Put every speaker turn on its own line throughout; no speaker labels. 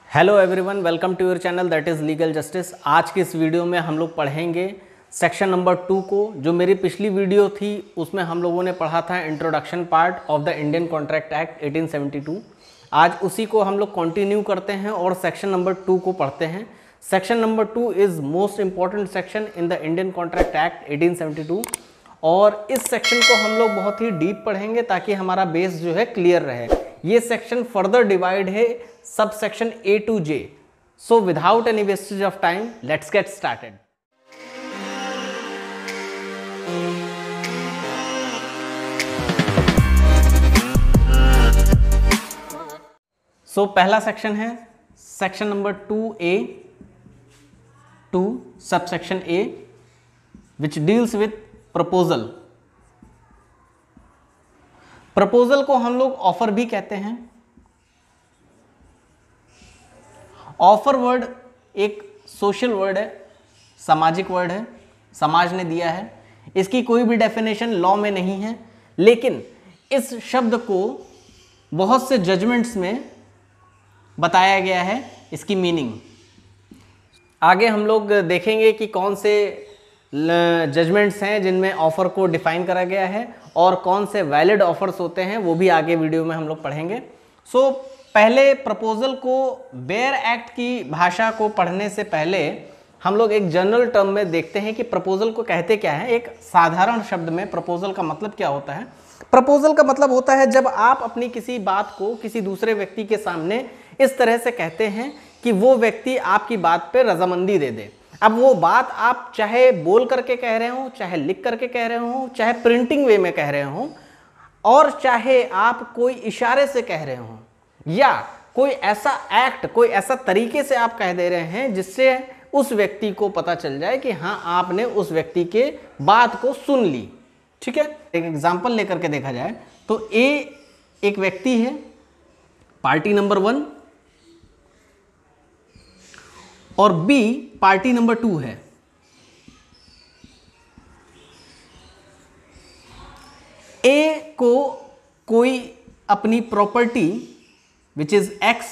Hello everyone, welcome to your channel that is legal justice. आज की इस video में हम लोग पढ़ेंगे सेक्शन नंबर 2 को। जो मेरी पिछली वीडियो थी उसमें हम लोगों ने पढ़ा था introduction part of the Indian Contract Act 1872। आज उसी को हम लोग कंटिन्यू करते हैं और सेक्शन नंबर 2 को पढ़ते हैं। Section number 2 is most important section in the Indian Contract Act 1872 और इस सेक्शन को हम लोग बहुत ही डीप पढ़ेंगे ताकि हमारा बेस जो है क्लियर रहे। ये सेक्शन फर्दर डिवाइड है sub section A to J। So without any wastage of time, let's get started. So पहला सेक्शन है section number 2A to subsection A which deals with proposal। Proposal को हम लोग offer भी कहते हैं। Offer word एक सोशल वर्ड है, सामाजिक वर्ड है, समाज ने दिया है। इसकी कोई भी डेफिनेशन लॉ में नहीं है, लेकिन इस शब्द को बहुत से जजमेंट्स में बताया गया है इसकी मीनिंग। आगे हम लोग देखेंगे कि कौन से जजमेंट्स हैं जिनमें ऑफर को डिफाइन करा गया है और कौन से वैलिड ऑफर्स होते हैं, वो भी आगे वीडियो में हम लोग पढ़ेंगे। सो पहले प्रपोजल को बेयर एक्ट की भाषा को पढ़ने से पहले हम लोग एक जनरल टर्म में देखते हैं कि प्रपोजल को कहते क्या है। एक साधारण शब्द में प्रपोजल का मतलब क्या होता है। प्रपोजल का मतलब होता है जब आप अपनी किसी बात को किसी दूसरे व्यक्ति के सामने इस तरह से कहते हैं कि वो व्यक्ति आपकी बात पे रजामंदी दे दे। अब वो बात आप चाहे बोल करके कह रहे हो, चाहे लिख करके कह रहे हो, चाहे प्रिंटिंग वे में कह रहे हो, और चाहे आप कोई इशारे से कह रहे हो, या कोई ऐसा एक्ट, कोई ऐसा तरीके से आप कह दे रहे हैं जिससे उस व्यक्ति को पता चल जाए कि हाँ, आपने उस व्यक्ति के बात को सुन ली। ठीक है, एक एग्जांपल लेकर के देखा जाए तो ए एक व्यक्ति है, पार्टी नंबर 1, और बी पार्टी नंबर 2 है। ए को कोई अपनी property which is x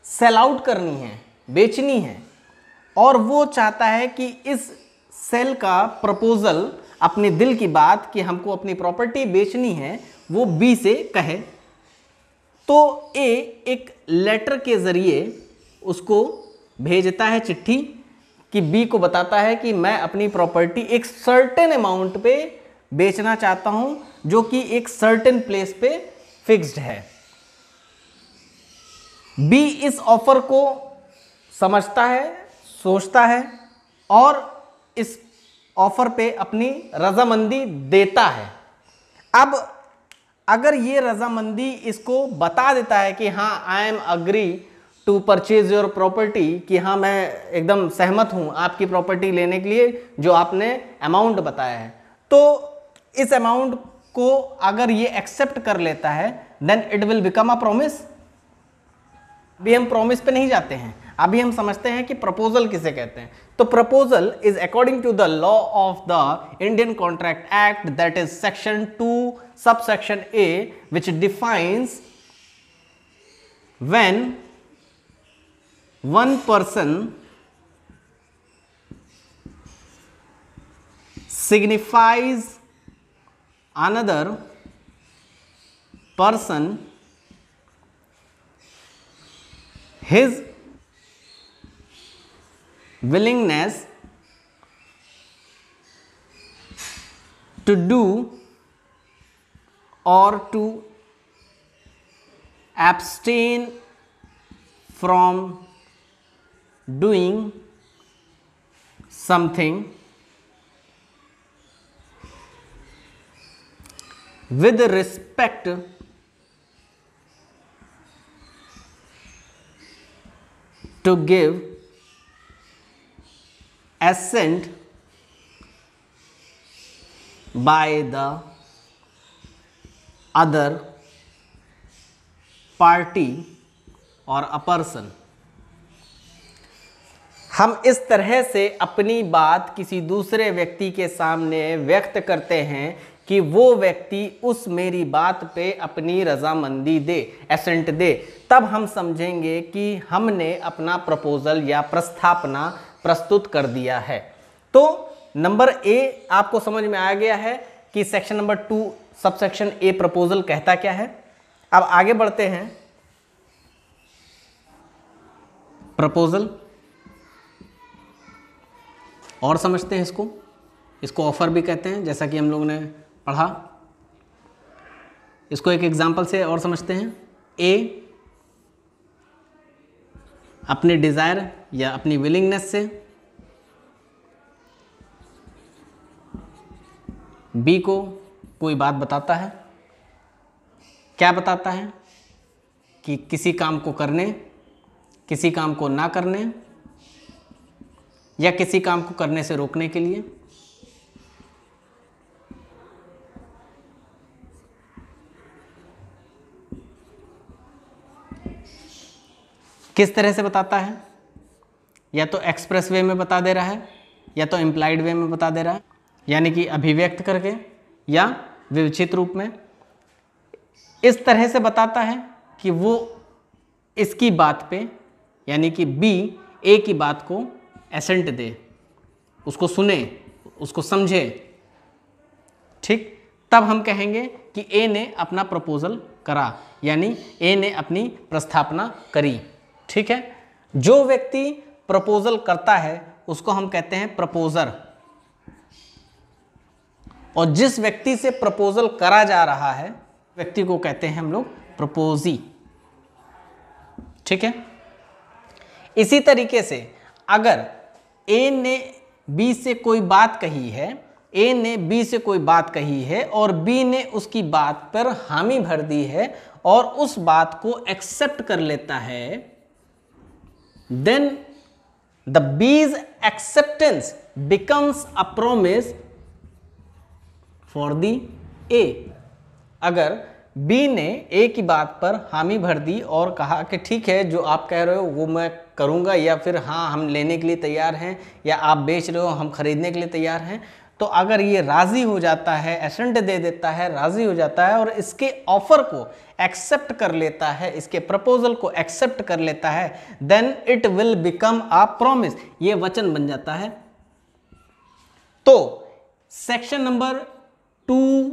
sell out करनी है, बेचनी है, और वो चाहता है कि इस सेल का प्रपोजल, अपने दिल की बात कि हमको अपनी प्रॉपर्टी बेचनी है, वो बी से कहे। तो ए एक लेटर के जरिए उसको भेजता है चिट्ठी कि बी को बताता है कि मैं अपनी प्रॉपर्टी एक सर्टेन अमाउंट पे बेचना चाहता हूं, जो कि एक सर्टेन प्लेस पे फिक्स्ड है। बी इस ऑफर को समझता है, सोचता है और इस ऑफर पे अपनी रजामंदी देता है। अब अगर ये रजामंदी इसको बता देता है कि हाँ, I am agree to purchase your property, कि हाँ, मैं एकदम सहमत हूँ आपकी प्रॉपर्टी लेने के लिए जो आपने अमाउंट बताया है, तो इस अमाउंट को अगर ये एक्सेप्ट कर लेता है then it will become a promise. अभी हम प्रॉमिस पे नहीं जाते हैं, अभी हम समझते हैं कि प्रपोजल किसे कहते हैं। तो proposal is according to the law of the Indian Contract Act, that is section 2 subsection A, which defines when one person signifies another person his willingness to do or to abstain from doing something with respect to give assent by the other party or a person। हम इस तरह से अपनी बात किसी दूसरे व्यक्ति के सामने व्यक्त करते हैं कि वो व्यक्ति उस मेरी बात पे अपनी रजामंदी दे, एसेंट दे। तब हम समझेंगे कि हमने अपना प्रपोजल या प्रस्तावना प्रस्तुत कर दिया है। तो नंबर ए आपको समझ में आ गया है कि सेक्शन नंबर 2 सबसेक्शन ए प्रपोजल कहता क्या है। अब आगे बढ़ते हैं। प्रपोजल और समझते हैं इसको ऑफर भी कहते हैं, जैसा कि हम लोगों ने पढ़ा। इसको एक एग्जांपल से और समझते हैं। ए अपने डिजायर या अपनी विलिंगनेस से बी को कोई बात बताता है। क्या बताता है? कि किसी काम को करने, किसी काम को ना करने या किसी काम को करने से रोकने के लिए। किस तरह से बताता है? या तो एक्सप्रेस वे में बता दे रहा है या तो इम्प्लाइड वे में बता दे रहा है, यानी कि अभिव्यक्त करके या विवक्षित रूप में। इस तरह से बताता है कि वो इसकी बात पे, यानी कि बी ए की बात को एसेंट दे, उसको सुने, उसको समझे। ठीक, तब हम कहेंगे कि ए ने अपना प्रपोजल करा, यानी ए ने अपनी प्रस्तावना करी। ठीक है, जो व्यक्ति प्रपोजल करता है उसको हम कहते हैं प्रपोजर, और जिस व्यक्ति से प्रपोजल करा जा रहा है व्यक्ति को कहते हैं हम लोग प्रपोजी। ठीक है, इसी तरीके से अगर ए ने बी से कोई बात कही है, ए ने बी से कोई बात कही है और बी ने उसकी बात पर हामी भर दी है और उस बात को एक्सेप्ट कर लेता है, then the B's acceptance becomes a promise for the A। अगर B ने A की बात पर हामी भर दी और कहा कि ठीक है जो आप कह रहे हो वो मैं करूँगा, या फिर हाँ हम लेने के लिए तैयार हैं, या आप बेच रहे हो हम खरीदने के लिए तैयार हैं, तो अगर ये राज़ी हो जाता है, एसेंट दे देता है, राज़ी हो जाता है और इसके ऑफर को एक्सेप्ट कर लेता है, इसके प्रपोजल को एक्सेप्ट कर लेता है, then it will become a promise, ये वचन बन जाता है। तो section number 2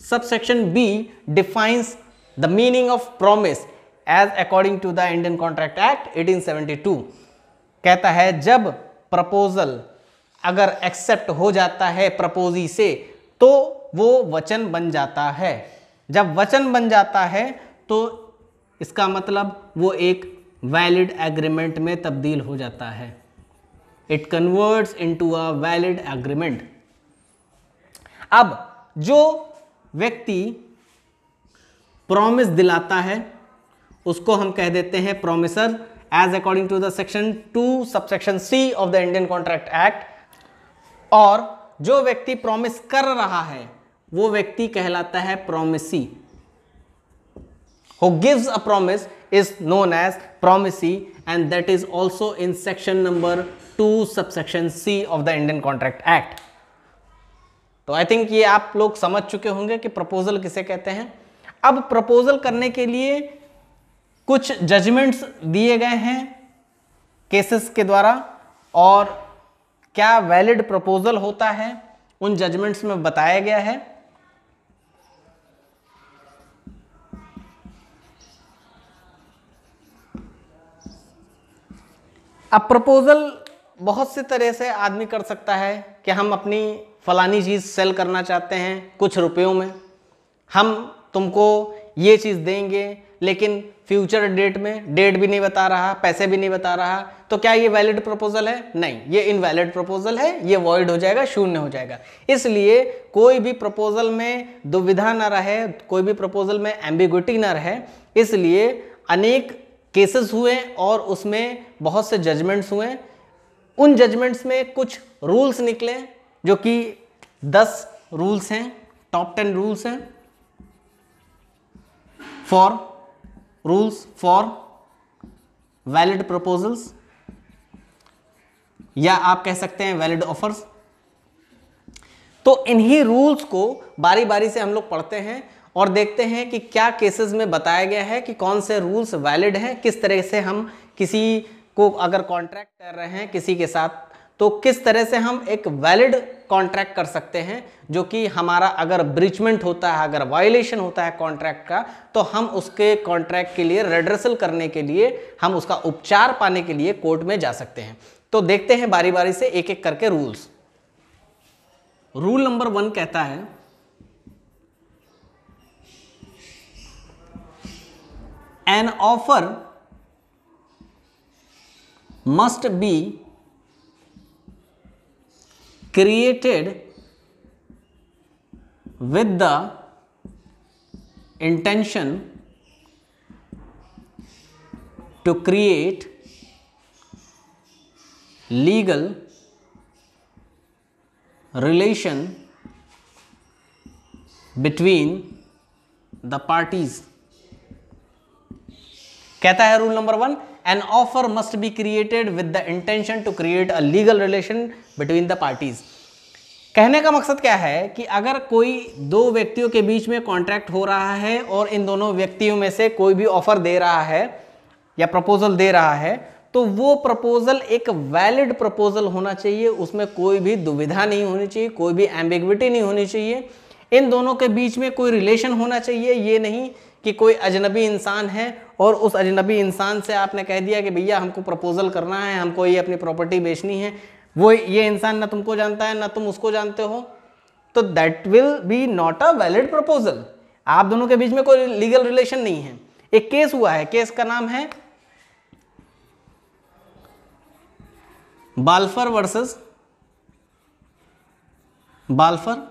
subsection B defines the meaning of promise as according to the Indian Contract Act 1872। कहता है जब प्रपोजल अगर एक्सेप्ट हो जाता है प्रपोजी से तो वो वचन बन जाता है। जब वचन बन जाता है तो इसका मतलब वो एक वैलिड एग्रीमेंट में तब्दील हो जाता है। It converts into a valid agreement. अब जो व्यक्ति प्रॉमिस दिलाता है उसको हम कह देते हैं promisor as according to the section 2 subsection C of the Indian Contract Act. और जो व्यक्ति प्रॉमिस कर रहा है वो व्यक्ति कहलाता है promisee. Who gives a promise is known as promisee, and that is also in section number 2 subsection C of the Indian Contract Act। तो आई थिंक ये आप लोग समझ चुके होंगे कि प्रपोजल किसे कहते हैं। अब प्रपोजल करने के लिए कुछ जजमेंट्स दिए गए हैं केसेस के द्वारा, और क्या वैलिड प्रपोजल होता है उन जजमेंट्स में बताया गया है। अब प्रपोजल बहुत से तरह से आदमी कर सकता है कि हम अपनी फलानी चीज़ सेल करना चाहते हैं कुछ रुपयों में, हम तुमको ये चीज़ देंगे लेकिन फ्यूचर डेट में डेट भी नहीं बता रहा, पैसे भी नहीं बता रहा, तो क्या ये वैलिड प्रपोजल है? नहीं, ये इनवैलिड प्रपोजल है, ये वॉइड हो जाएगा, शून्य हो जाएगा। इसलिए कोई भी प्रपोजल में दुविधा ना रहे, कोई भी प्रपोजल में एम्बिग्विटी ना रहे, इसलिए अनेक केसेस हुए और उसमें बहुत से जजमेंट्स हुए। उन जजमेंट्स में कुछ रूल्स निकले जो कि 10 रूल्स हैं, टॉप 10 रूल्स हैं रूल्स फॉर वैलिड प्रपोजल्स, या आप कह सकते हैं वैलिड ऑफर्स। तो इन्हीं रूल्स को बारी बारी से हम लोग पढ़ते हैं और देखते हैं कि क्या केसेस में बताया गया है कि कौन से रूल्स वैलिड हैं, किस तरह से हम किसी को अगर कॉन्ट्रैक्ट कर रहे हैं किसी के साथ तो किस तरह से हम एक वैलिड कॉन्ट्रैक्ट कर सकते हैं, जो कि हमारा अगर ब्रीचमेंट होता है, अगर वायलेशन होता है कॉन्ट्रैक्ट का, तो हम उसके कॉन्ट्रैक्ट के लिए रेड्रेसल करने के लिए, हम उसका उपचार पाने के लिए कोर्ट में जा सकते हैं। तो देखते हैं बारी बारी से एक एक करके रूल्स। रूल नंबर 1 कहता है an offer must B created with the intention to create legal relation between the parties। कहता है rule number 1, an offer must be created with the intention to create a legal relation between the parties. कहने का मकसद क्या है कि अगर कोई दो व्यक्तियों के बीच में कॉन्ट्रैक्ट हो रहा है और इन दोनों व्यक्तियों में से कोई भी ऑफर दे रहा है या प्रपोजल दे रहा है, तो वो प्रपोजल एक वैलिड प्रपोजल होना चाहिए, उसमें कोई भी दुविधा नहीं होनी चाहिए, कोई भी एम्बिग्विटी नहीं होनी चाहिए। इन दोनों के बीच में कोई रिलेशन होना चाहिए, ये नहीं कि कोई अजनबी इंसान है और उस अजनबी इंसान से आपने कह दिया कि भैया हमको प्रपोजल करना है, हमको ये अपनी प्रॉपर्टी बेचनी है, वो ये इंसान ना तुमको जानता है ना तुम उसको जानते हो, तो that will B not a valid proposal. आप दोनों के बीच में कोई लीगल रिलेशन नहीं है। एक केस हुआ है, केस का नाम है बाल्फर वर्सेस बाल्फर,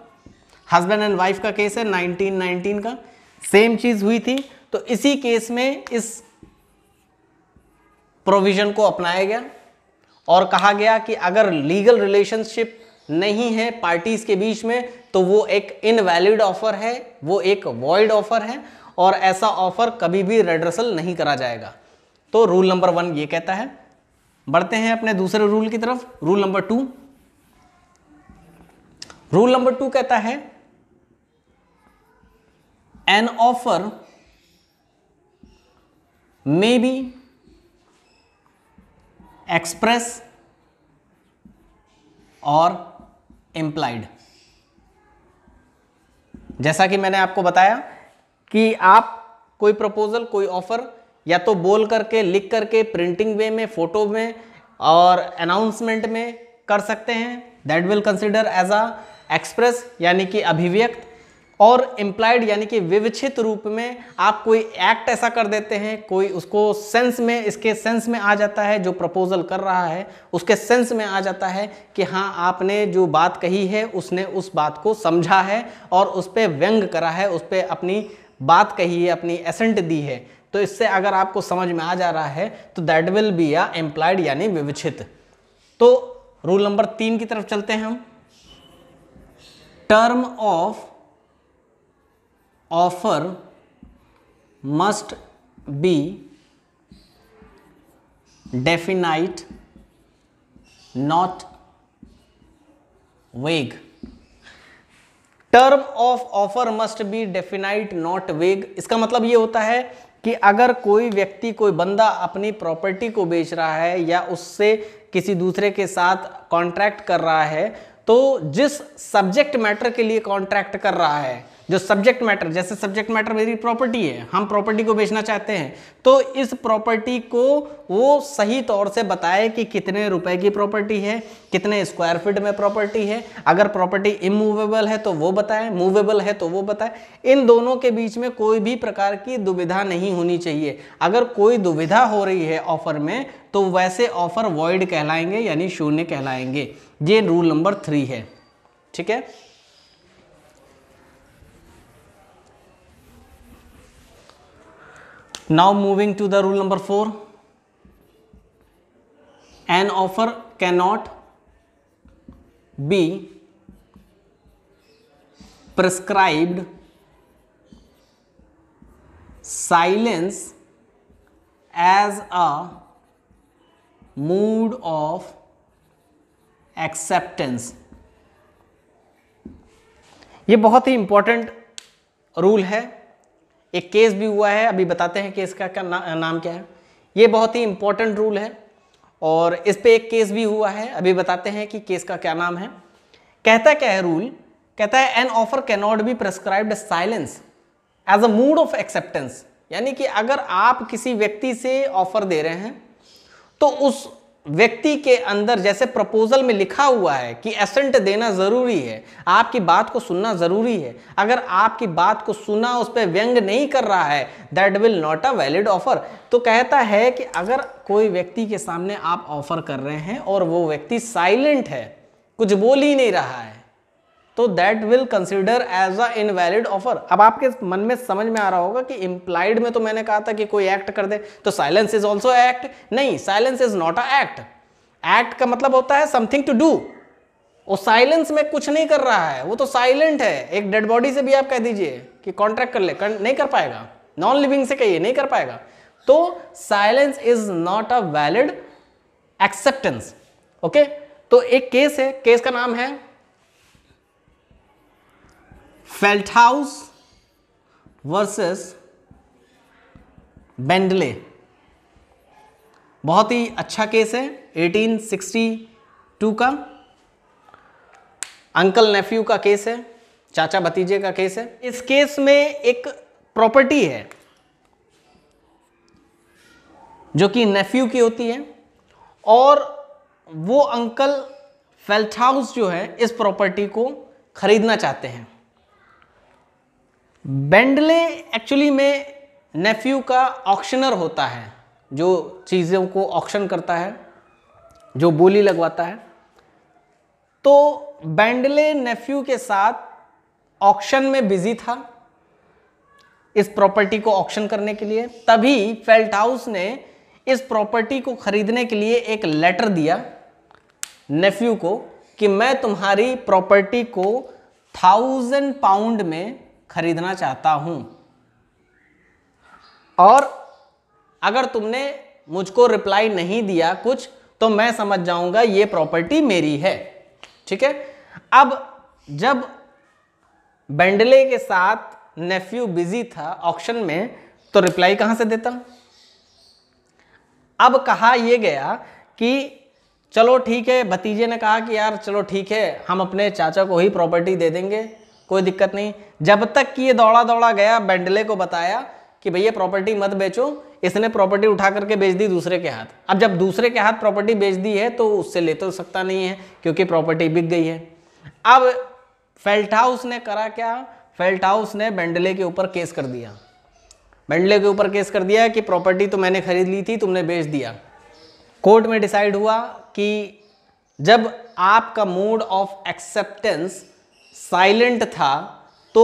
हस्बैंड एंड वाइफ का केस है 1919 का। सेम चीज हुई थी, तो इसी केस में इस प्रोविजन को अपनाया गया और कहा गया कि अगर लीगल रिलेशनशिप नहीं है पार्टीज के बीच में तो वो एक इनवैलिड ऑफर है, वो एक वॉइड ऑफर है और ऐसा ऑफर कभी भी रेड्रेसल नहीं करा जाएगा। तो रूल नंबर 1 ये कहता है। बढ़ते हैं अपने दूसरे रूल की तरफ, रूल नंबर 2। रूल नंबर 2 कहता है an offer may be express और implied। जैसा कि मैंने आपको बताया कि आप कोई प्रपोजल, कोई ऑफर या तो बोल करके, लिख करके, प्रिंटिंग वे में, फोटो में और अनाउंसमेंट में कर सकते हैं, that will consider as a express यानी कि अभिव्यक्त, और इम्प्लाइड यानी कि विवक्षित रूप में आप कोई एक्ट ऐसा कर देते हैं, कोई उसको सेंस में, इसके सेंस में आ जाता है, जो प्रपोजल कर रहा है उसके सेंस में आ जाता है कि हाँ आपने जो बात कही है उसने उस बात को समझा है और उस पर व्यंग करा है, उस पर अपनी बात कही है, अपनी एसेंट दी है। तो इससे अगर आपको समझ में आ जा रहा है तो that will be a implied यानी विवक्षित। तो रूल नंबर 3 की तरफ चलते हैं हम। Term of offer must be definite not vague. Term of offer must be definite not vague, इसका मतलब ये होता है कि अगर कोई व्यक्ति, कोई बंदा अपनी प्रॉपर्टी को बेच रहा है या उससे किसी दूसरे के साथ कॉन्ट्रैक्ट कर रहा है, तो जिस सब्जेक्ट मैटर के लिए कॉन्ट्रैक्ट कर रहा है, जो सब्जेक्ट मैटर, जैसे सब्जेक्ट मैटर मेरी प्रॉपर्टी है, हम प्रॉपर्टी को बेचना चाहते हैं, तो इस प्रॉपर्टी को वो सही तौर से बताए कि कितने रुपए की प्रॉपर्टी है, कितने स्क्वायर फीट में प्रॉपर्टी है। अगर प्रॉपर्टी इमूवेबल है तो वो बताए, मूवेबल है तो वो बताए। इन दोनों के बीच में कोई भी प्रकार की दुविधा नहीं होनी चाहिए। अगर कोई दुविधा हो रही है ऑफर में तो वैसे ऑफर वॉइड कहलाएंगे यानी शून्य कहलाएंगे। ये रूल नंबर 3 है, ठीक है। Now moving to the rule number 4, an offer cannot be prescribed silence as a mood of acceptance। ये बहुत ही इंपॉर्टेंट रूल है, एक केस भी हुआ है, अभी बताते हैं केस का क्या नाम क्या है। ये बहुत ही इंपॉर्टेंट रूल है और इस पे एक केस भी हुआ है, अभी बताते हैं कि केस का क्या नाम है। कहता क्या है रूल, कहता है an offer can not be prescribed silence as a mood of acceptance. यानी कि अगर आप किसी व्यक्ति से ऑफर दे रहे हैं तो उस व्यक्ति के अंदर जैसे प्रपोजल में लिखा हुआ है कि एसेंट देना जरूरी है, आपकी बात को सुनना जरूरी है, अगर आपकी बात को सुना, उस पर व्यंग नहीं कर रहा है, that will not a valid offer. तो कहता है कि अगर कोई व्यक्ति के सामने आप ऑफर कर रहे हैं और वो व्यक्ति साइलेंट है, कुछ बोल ही नहीं रहा है, तो that will consider as a invalid offer. अब आपके मन में समझ में आ रहा होगा कि इंप्लाइड में तो मैंने कहा था कि कोई एक्ट कर दे तो साइलेंस इज ऑल्सो एक्ट। नहीं, silence is not a act. Act का मतलब होता है समथिंग टू डू। वो साइलेंस में कुछ नहीं कर रहा है, वो तो साइलेंट है। एक डेड बॉडी से भी आप कह दीजिए कि कॉन्ट्रैक्ट कर ले, नहीं कर पाएगा। नॉन लिविंग से कहिए, नहीं कर पाएगा। तो silence is not a valid acceptance. Okay, तो एक केस है, केस का नाम है फेल्टहाउस वर्सेस बेंडले। बहुत ही अच्छा केस है, 1862 का अंकल नेफ्यू का केस है, चाचा भतीजे का केस है। इस केस में एक प्रॉपर्टी है जो कि नेफ्यू की होती है और वो अंकल फेल्टहाउस जो है इस प्रॉपर्टी को खरीदना चाहते हैं। बेंडले एक्चुअली में नेफ्यू का ऑक्शनर होता है, जो चीज़ों को ऑक्शन करता है, जो बोली लगवाता है। तो बेंडले नेफ्यू के साथ ऑक्शन में बिजी था इस प्रॉपर्टी को ऑक्शन करने के लिए। तभी फेल्टहाउस ने इस प्रॉपर्टी को खरीदने के लिए एक लेटर दिया नेफ्यू को कि मैं तुम्हारी प्रॉपर्टी को 1000 पाउंड में खरीदना चाहता हूं और अगर तुमने मुझको रिप्लाई नहीं दिया कुछ तो मैं समझ जाऊंगा ये प्रॉपर्टी मेरी है। ठीक है, अब जब बेंडले के साथ नेफ्यू बिजी था ऑक्शन में तो रिप्लाई कहां से देता। अब कहा यह गया कि चलो ठीक है, भतीजे ने कहा कि यार चलो ठीक है, हम अपने चाचा को ही प्रॉपर्टी दे देंगे, कोई दिक्कत नहीं। जब तक कि ये दौड़ा दौड़ा गया बेंडले को बताया कि भैया प्रॉपर्टी मत बेचो, इसने प्रॉपर्टी उठा करके बेच दी दूसरे के हाथ। अब जब दूसरे के हाथ प्रॉपर्टी बेच दी है तो उससे ले तो सकता नहीं है क्योंकि प्रॉपर्टी बिक गई है। अब फेल्टहाउस ने करा क्या, फेल्टहाउस ने बेंडले के ऊपर केस कर दिया। बेंडले के ऊपर केस कर दिया कि प्रॉपर्टी तो मैंने खरीद ली थी, तुमने बेच दिया। कोर्ट में डिसाइड हुआ कि जब आपका मोड ऑफ एक्सेप्टेंस साइलेंट था तो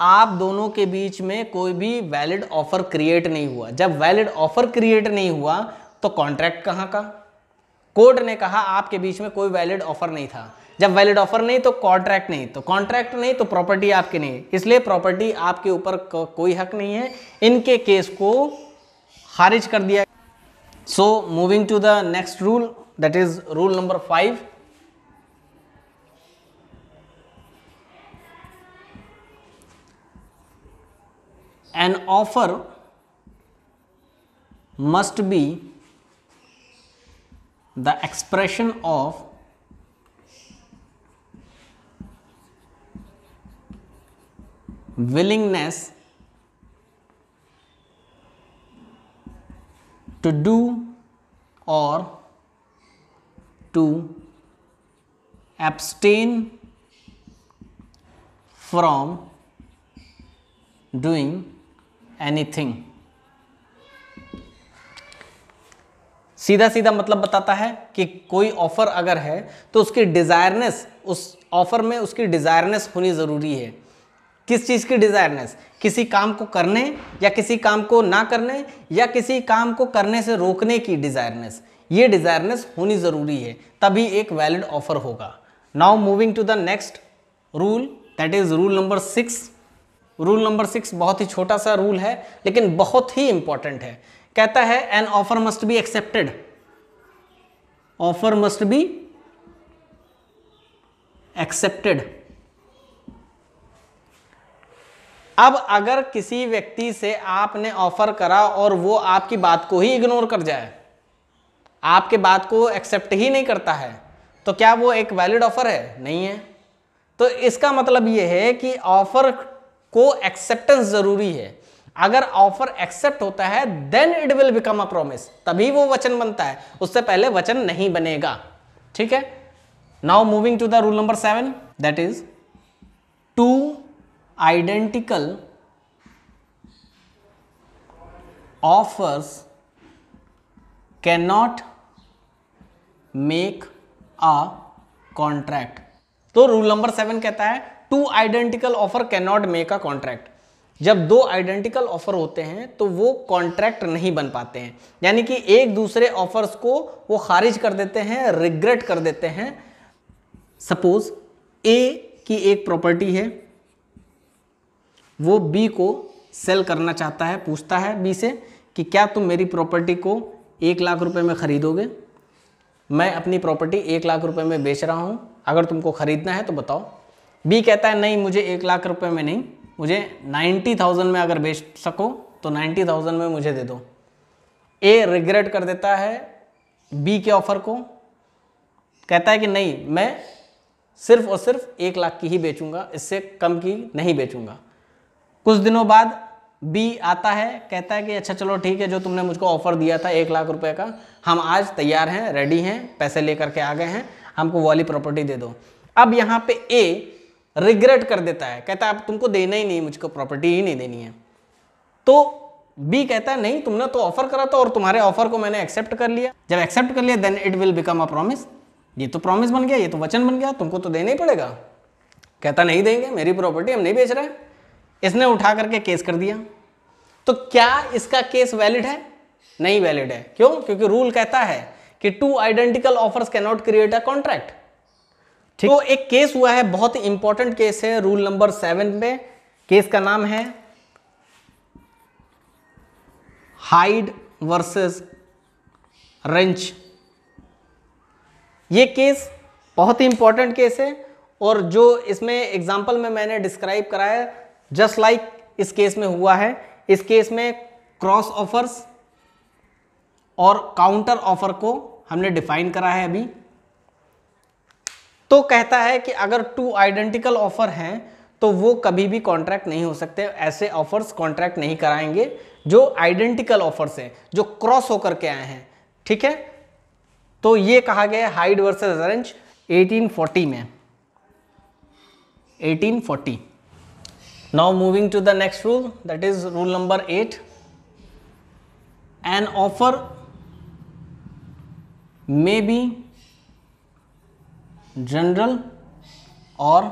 आप दोनों के बीच में कोई भी वैलिड ऑफर क्रिएट नहीं हुआ। जब वैलिड ऑफर क्रिएट नहीं हुआ तो कॉन्ट्रैक्ट कहाँ का। कोर्ट ने कहा आपके बीच में कोई वैलिड ऑफर नहीं था। जब वैलिड ऑफर नहीं तो कॉन्ट्रैक्ट नहीं, तो कॉन्ट्रैक्ट नहीं तो प्रॉपर्टी आपकी नहीं, इसलिए प्रॉपर्टी आपके ऊपर कोई हक नहीं है। इनके केस को खारिज कर दिया। So moving to the next rule, that is rule number 5। An offer must be the expression of willingness to do or to abstain from doing anything. सीधा सीधा मतलब बताता है कि कोई ऑफर अगर है तो उसकी डिजायरनेस, उस ऑफर में उसकी डिजायरनेस होनी जरूरी है। किस चीज की डिजायरनेस, किसी काम को करने या किसी काम को ना करने या किसी काम को करने से रोकने की डिजायरनेस, ये डिजायरनेस होनी जरूरी है, तभी एक वैलिड ऑफर होगा। Now moving to the next rule, that is rule number 6। Rule number 6 बहुत ही छोटा सा रूल है लेकिन बहुत ही इंपॉर्टेंट है। कहता है an offer must be accepted, offer must be accepted अब अगर किसी व्यक्ति से आपने ऑफर करा और वो आपकी बात को ही इग्नोर कर जाए, आपके बात को एक्सेप्ट ही नहीं करता है, तो क्या वो एक वैलिड ऑफर है? नहीं है। तो इसका मतलब ये है कि ऑफर को एक्सेप्टेंस जरूरी है। अगर ऑफर एक्सेप्ट होता है then it will become a promise, तभी वो वचन बनता है, उससे पहले वचन नहीं बनेगा। ठीक है। Now moving to the rule number 7, that is two identical offers can not make a contract. तो रूल नंबर 7 कहता है two identical offer can not make a contract. जब दो आइडेंटिकल ऑफर होते हैं तो वो कॉन्ट्रैक्ट नहीं बन पाते हैं, यानी कि एक दूसरे ऑफर्स को वो खारिज कर देते हैं, रिग्रेट कर देते हैं। सपोज ए की एक प्रॉपर्टी है, वो बी को सेल करना चाहता है, पूछता है बी से कि क्या तुम मेरी प्रॉपर्टी को 1 लाख रुपए में खरीदोगे? मैं अपनी प्रॉपर्टी 1 लाख रुपए में बेच रहा हूं, अगर तुमको खरीदना है तो बताओ। बी कहता है नहीं, मुझे 1 लाख रुपए में नहीं, मुझे 90,000 में अगर बेच सको तो 90,000 में मुझे दे दो। ए रिग्रेट कर देता है बी के ऑफर को, कहता है कि नहीं, मैं सिर्फ और सिर्फ 1 लाख की ही बेचूंगा, इससे कम की नहीं बेचूंगा। कुछ दिनों बाद बी आता है, कहता है कि अच्छा चलो ठीक है, जो तुमने मुझको ऑफर दिया था 1 लाख रुपए का, हम आज तैयार हैं, रेडी हैं, पैसे लेकर के आ गए हैं, हमको वो वाली प्रॉपर्टी दे दो। अब यहाँ पे ए रिग्रेट कर देता है, कहता है अब तुमको देना ही नहीं, मुझको प्रॉपर्टी ही नहीं देनी है। तो बी कहता है नहीं, तुमने तो ऑफर करा था और तुम्हारे ऑफर को मैंने एक्सेप्ट कर लिया। जब एक्सेप्ट कर लिया then it will become a promise. ये तो प्रॉमिस बन गया, ये तो वचन बन गया, तुमको तो देना ही पड़ेगा। कहता नहीं देंगे, मेरी प्रॉपर्टी हम नहीं बेच रहे। इसने उठा करके केस कर दिया। तो क्या इसका केस वैलिड है? नहीं वैलिड है। क्यों? क्योंकि रूल कहता है कि to identical offers can not create a contract. तो एक केस हुआ है, बहुत ही इंपॉर्टेंट केस है रूल नंबर 7 में। केस का नाम है हाइड वर्सेस रेंच। ये केस बहुत ही इंपॉर्टेंट केस है और जो इसमें एग्जांपल में मैंने डिस्क्राइब कराया जस्ट लाइक इस केस में हुआ है। इस केस में क्रॉस ऑफर्स और काउंटर ऑफर को हमने डिफाइन करा है अभी। तो कहता है कि अगर टू आइडेंटिकल ऑफर हैं तो वो कभी भी कॉन्ट्रैक्ट नहीं हो सकते, ऐसे ऑफर्स कॉन्ट्रैक्ट नहीं कराएंगे जो आइडेंटिकल ऑफर्स हैं, जो क्रॉस होकर के आए हैं। ठीक है। तो ये कहा गया हाइड वर्सेस रेंच 1840 में, 1840। Now moving to the next rule, that is rule number 8। An offer may be general और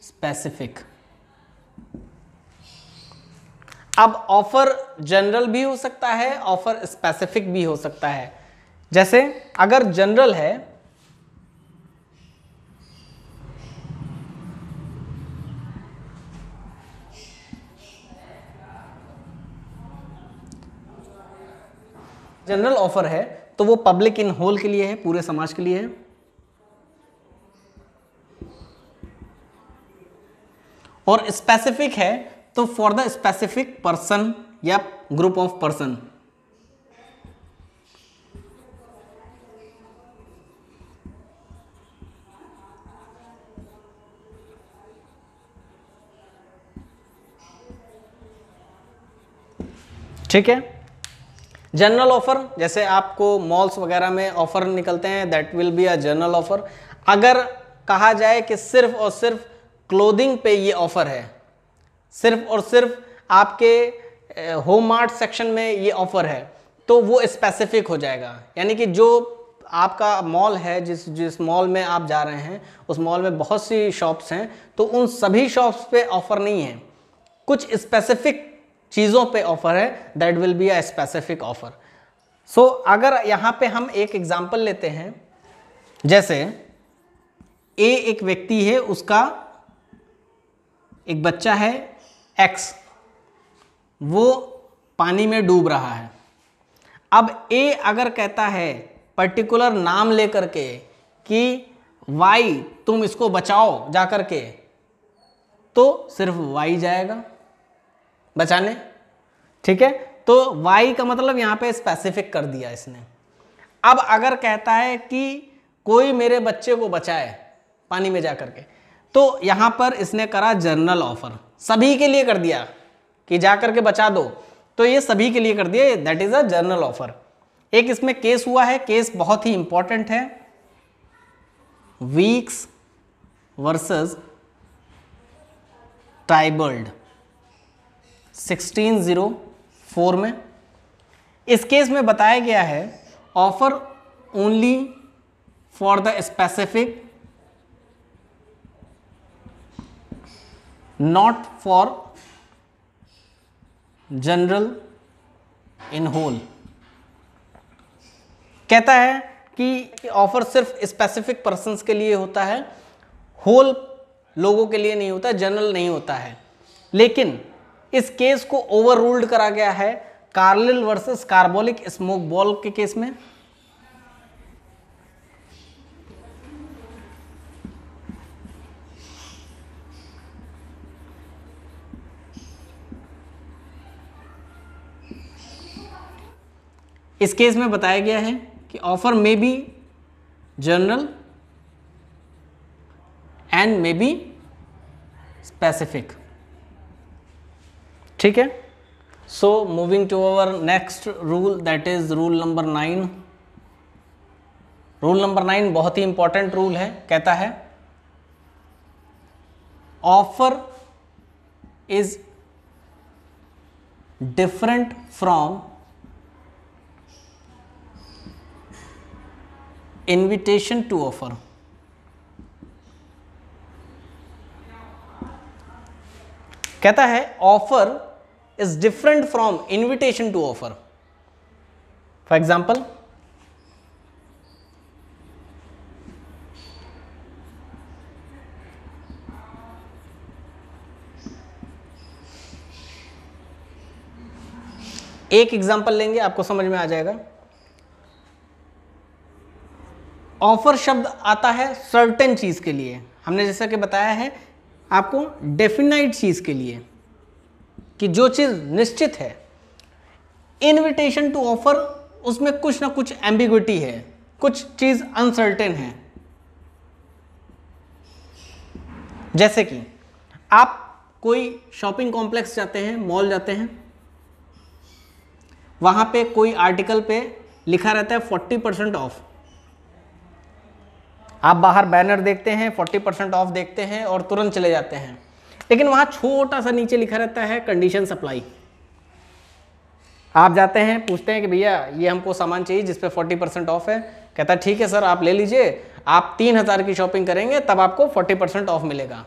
स्पेसिफिक। अब ऑफर जनरल भी हो सकता है, ऑफर स्पेसिफिक भी हो सकता है। जैसे अगर जनरल है, जनरल ऑफर है तो वो पब्लिक इन होल के लिए है, पूरे समाज के लिए है। और स्पेसिफिक है तो फॉर द स्पेसिफिक पर्सन या ग्रुप ऑफ पर्सन। ठीक है। जनरल ऑफर, जैसे आपको मॉल्स वगैरह में ऑफर निकलते हैं, that will be a general offer. अगर कहा जाए कि सिर्फ और सिर्फ क्लोथिंग पे ये ऑफर है, सिर्फ और सिर्फ आपके होम मार्ट सेक्शन में ये ऑफर है, तो वो स्पेसिफिक हो जाएगा। यानी कि जो आपका मॉल है, जिस मॉल में आप जा रहे हैं, उस मॉल में बहुत सी शॉप्स हैं, तो उन सभी शॉप्स पे ऑफर नहीं है, कुछ स्पेसिफिक चीज़ों पे ऑफर है, that will be a specific offer. So अगर यहाँ पे हम एक एग्जांपल लेते हैं, जैसे ए एक व्यक्ति है, उसका एक बच्चा है एक्स, वो पानी में डूब रहा है। अब ए अगर कहता है पर्टिकुलर नाम लेकर के कि वाई तुम इसको बचाओ जा कर के, तो सिर्फ y जाएगा बचाने, ठीक है। तो y का मतलब यहाँ पे स्पेसिफिक कर दिया इसने। अब अगर कहता है कि कोई मेरे बच्चे को बचाए पानी में जा करके, तो यहाँ पर इसने करा जनरल ऑफर, सभी के लिए कर दिया कि जा करके बचा दो, तो ये सभी के लिए कर दिया, that is a general offer. एक इसमें केस हुआ है, केस बहुत ही इंपॉर्टेंट है, वीक्स वर्सेस टाइबर्ड 1604 में। इस केस में बताया गया है offer only for the specific, not for general in whole. कहता है कि ऑफर सिर्फ स्पेसिफिक पर्सन्स के लिए होता है, होल लोगों के लिए नहीं होता, जनरल नहीं होता है। लेकिन इस केस को ओवर रूल्ड करा गया है Carlill versus Carbolic Smoke Ball के केस में। इस केस में बताया गया है कि offer may be general and may be specific, ठीक है। So moving to our next rule, that is rule number 9। Rule number 9 बहुत ही इंपॉर्टेंट रूल है। कहता है offer is different from invitation to offer. कहता है offer is different from invitation to offer. For example, एक एग्जाम्पल लेंगे, आपको समझ में आ जाएगा। ऑफर शब्द आता है सर्टेन चीज के लिए, हमने जैसा कि बताया है आपको डेफिनाइट चीज के लिए कि जो चीज निश्चित है। इनविटेशन टू ऑफर, उसमें कुछ ना कुछ एम्बिग्विटी है, कुछ चीज अनसर्टेन है। जैसे कि आप कोई शॉपिंग कॉम्प्लेक्स जाते हैं, मॉल जाते हैं, वहां पे कोई आर्टिकल पे लिखा रहता है 40% ऑफ। आप बाहर बैनर देखते हैं, 40% ऑफ देखते हैं और तुरंत चले जाते हैं, लेकिन वहां छोटा सा नीचे लिखा रहता है कंडीशन सप्लाई। आप जाते हैं, पूछते हैं कि भैया ये हमको सामान चाहिए जिस पे 40% ऑफ है। कहता है ठीक है सर, आप ले लीजिए, आप 3000 की शॉपिंग करेंगे तब आपको 40% ऑफ मिलेगा।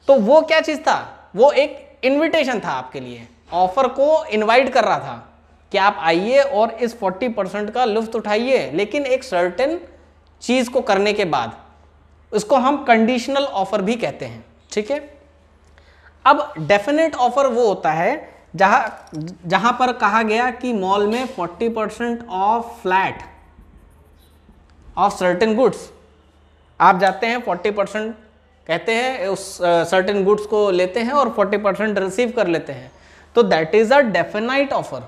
तो वो क्या चीज़ था? वो एक इन्विटेशन था आपके लिए, ऑफर को इन्वाइट कर रहा था कि आप आइए और इस 40% का लुत्फ उठाइए, लेकिन एक सर्टेन चीज को करने के बाद। उसको हम कंडीशनल ऑफर भी कहते हैं, ठीक है। अब डेफिनेट ऑफर वो होता है जहां पर कहा गया कि मॉल में 40% of flat of certain goods. आप जाते हैं, 40% कहते हैं, उस सर्टेन गुड्स को लेते हैं और 40% रिसीव कर लेते हैं, तो that is a definite offer,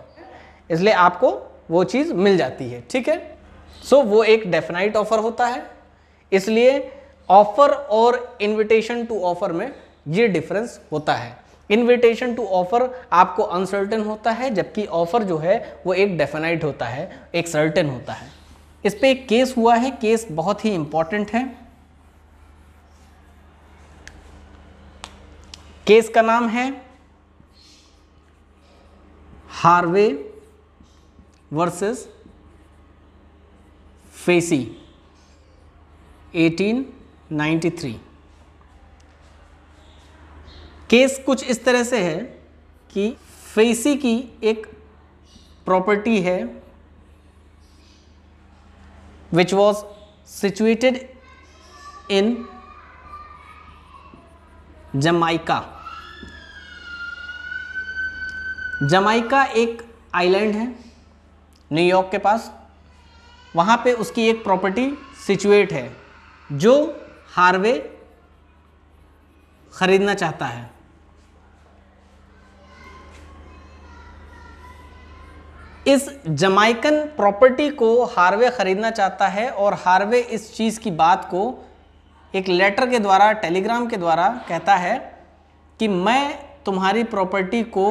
इसलिए आपको वो चीज मिल जाती है, ठीक है। सो वो एक डेफिनाइट ऑफर होता है। इसलिए ऑफर और इनविटेशन टू ऑफर में ये डिफरेंस होता है। इनविटेशन टू ऑफर आपको अनसर्टेन होता है, जबकि ऑफर जो है वो एक डेफिनाइट होता है, एक सर्टेन होता है। इस पे एक केस हुआ है, केस बहुत ही इंपॉर्टेंट है। केस का नाम है हार्वे वर्सेस फेसी 1893। केस कुछ इस तरह से है कि फेसी की एक प्रॉपर्टी है which was situated in Jamaica. Jamaica एक आइलैंड है न्यूयॉर्क के पास, वहाँ पे उसकी एक प्रॉपर्टी सिचुएट है जो हार्वे खरीदना चाहता है। इस जमाइकन प्रॉपर्टी को हार्वे खरीदना चाहता है और हार्वे इस चीज़ की बात को एक लेटर के द्वारा, टेलीग्राम के द्वारा कहता है कि मैं तुम्हारी प्रॉपर्टी को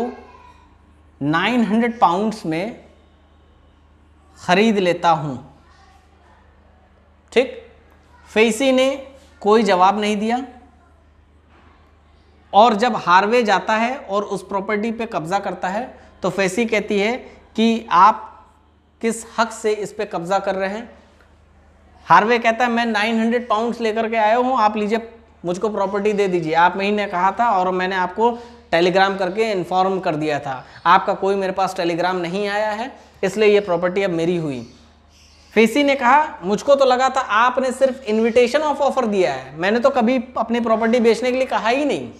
900 पाउंड्स में खरीद लेता हूँ। ठीक, फेसी ने कोई जवाब नहीं दिया और जब हार्वे जाता है और उस प्रॉपर्टी पे कब्जा करता है तो फेसी कहती है कि आप किस हक से इस पे कब्जा कर रहे हैं। हार्वे कहता है मैं 900 पाउंड्स लेकर के आया हूँ, आप लीजिए मुझको प्रॉपर्टी दे दीजिए। आप ही ने कहा था और मैंने आपको टेलीग्राम करके इन्फॉर्म कर दिया था, आपका कोई मेरे पास टेलीग्राम नहीं आया है, इसलिए ये प्रॉपर्टी अब मेरी हुई। फेसी ने कहा मुझको तो लगा था आपने सिर्फ इन्विटेशन ऑफ ऑफर दिया है, मैंने तो कभी अपनी प्रॉपर्टी बेचने के लिए कहा ही नहीं।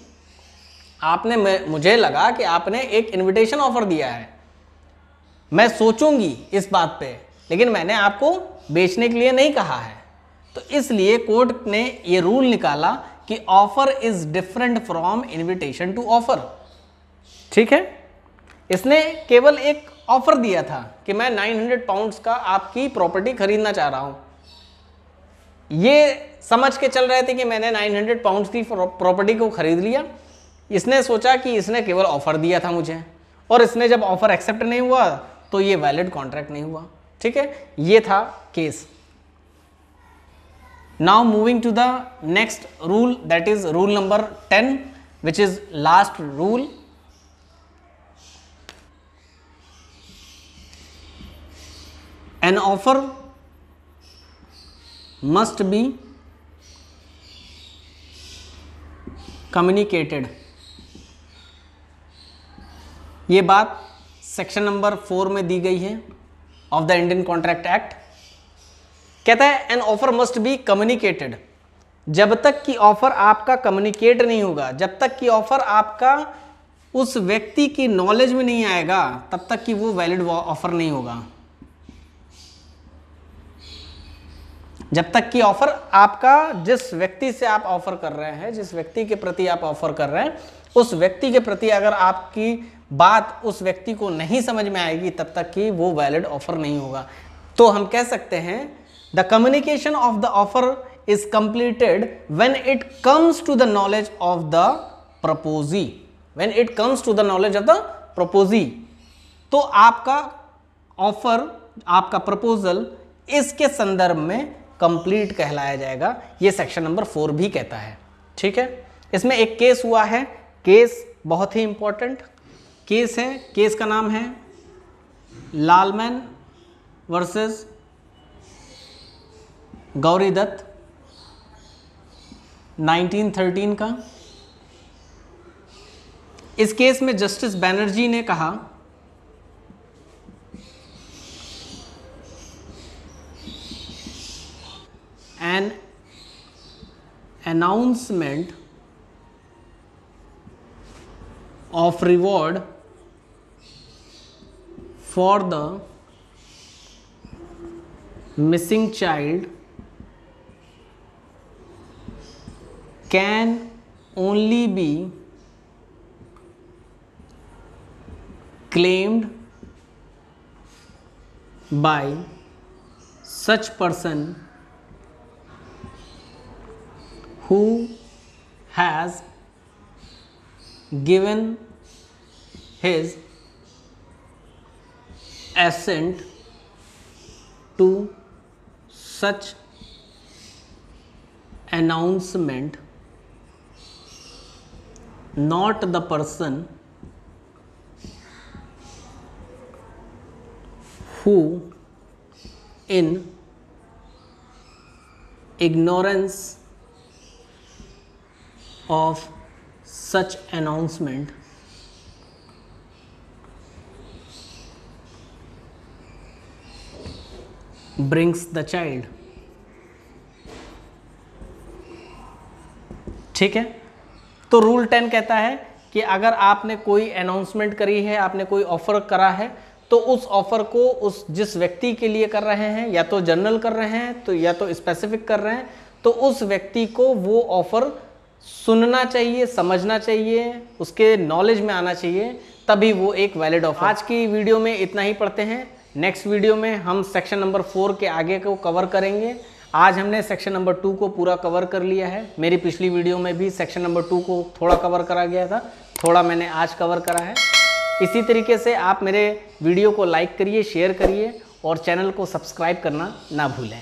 आपने, मुझे लगा कि आपने एक इन्विटेशन ऑफर दिया है, मैं सोचूंगी इस बात पे, लेकिन मैंने आपको बेचने के लिए नहीं कहा है। तो इसलिए कोर्ट ने ये रूल निकाला कि offer is different from invitation to offer. ठीक है, इसने केवल एक ऑफर दिया था कि मैं 900 पाउंड्स का आपकी प्रॉपर्टी खरीदना चाह रहा हूं। ये समझ के चल रहे थे कि मैंने 900 पाउंड्स की प्रॉपर्टी को खरीद लिया। इसने सोचा कि इसने केवल ऑफर दिया था मुझे, और इसने जब ऑफर एक्सेप्ट नहीं हुआ तो ये वैलिड कॉन्ट्रैक्ट नहीं हुआ। ठीक है, ये था case. Now moving to the next rule, that is rule number 10, which is last rule. An offer must be communicated। ये बात सेक्शन नंबर 4 में दी गई है of the Indian Contract act. कहता है an offer must be communicated. जब तक कि ऑफर आपका कम्युनिकेट नहीं होगा, जब तक कि ऑफर आपका उस व्यक्ति की नॉलेज में नहीं आएगा, तब तक कि वो वैलिड ऑफर नहीं होगा। जब तक कि ऑफर आपका, जिस व्यक्ति से आप ऑफर कर रहे हैं, जिस व्यक्ति के प्रति आप ऑफर कर रहे हैं, उस व्यक्ति के प्रति अगर आपकी बात उस व्यक्ति को नहीं समझ में आएगी, तब तक कि वो वैलिड ऑफर नहीं होगा। तो हम कह सकते हैं the communication of the offer is completed when it comes to the knowledge of the proposee. When it comes to the knowledge of the proposee, तो आपका ऑफर, आपका प्रपोजल इसके संदर्भ में कंप्लीट कहलाया जाएगा। ये सेक्शन नंबर 4 भी कहता है। ठीक है, इसमें एक केस हुआ है, केस बहुत ही इंपॉर्टेंट केस है। केस का नाम है लालमैन वर्सेस गौरी दत्त 1913 का। इस केस में जस्टिस बैनर्जी ने कहा an announcement of reward for the missing child can only be claimed by such person who has given his assent to such announcement, not the person who in ignorance of such announcement brings the child। ठीक है, तो rule 10 कहता है कि अगर आपने कोई announcement करी है, आपने कोई ऑफर करा है, तो उस ऑफर को उस जिस व्यक्ति के लिए कर रहे हैं, या तो जनरल कर रहे हैं तो या तो स्पेसिफिक कर रहे हैं, तो उस व्यक्ति को वो ऑफर सुनना चाहिए, समझना चाहिए, उसके नॉलेज में आना चाहिए, तभी वो एक वैलिड ऑफर। आज की वीडियो में इतना ही पढ़ते हैं। नेक्स्ट वीडियो में हम सेक्शन नंबर 4 के आगे को कवर करेंगे। आज हमने सेक्शन नंबर 2 को पूरा कवर कर लिया है। मेरी पिछली वीडियो में भी सेक्शन नंबर 2 को थोड़ा कवर करा गया था, थोड़ा मैंने आज कवर करा है। इसी तरीके से आप मेरे वीडियो को लाइक करिए, शेयर करिए और चैनल को सब्सक्राइब करना ना भूलें।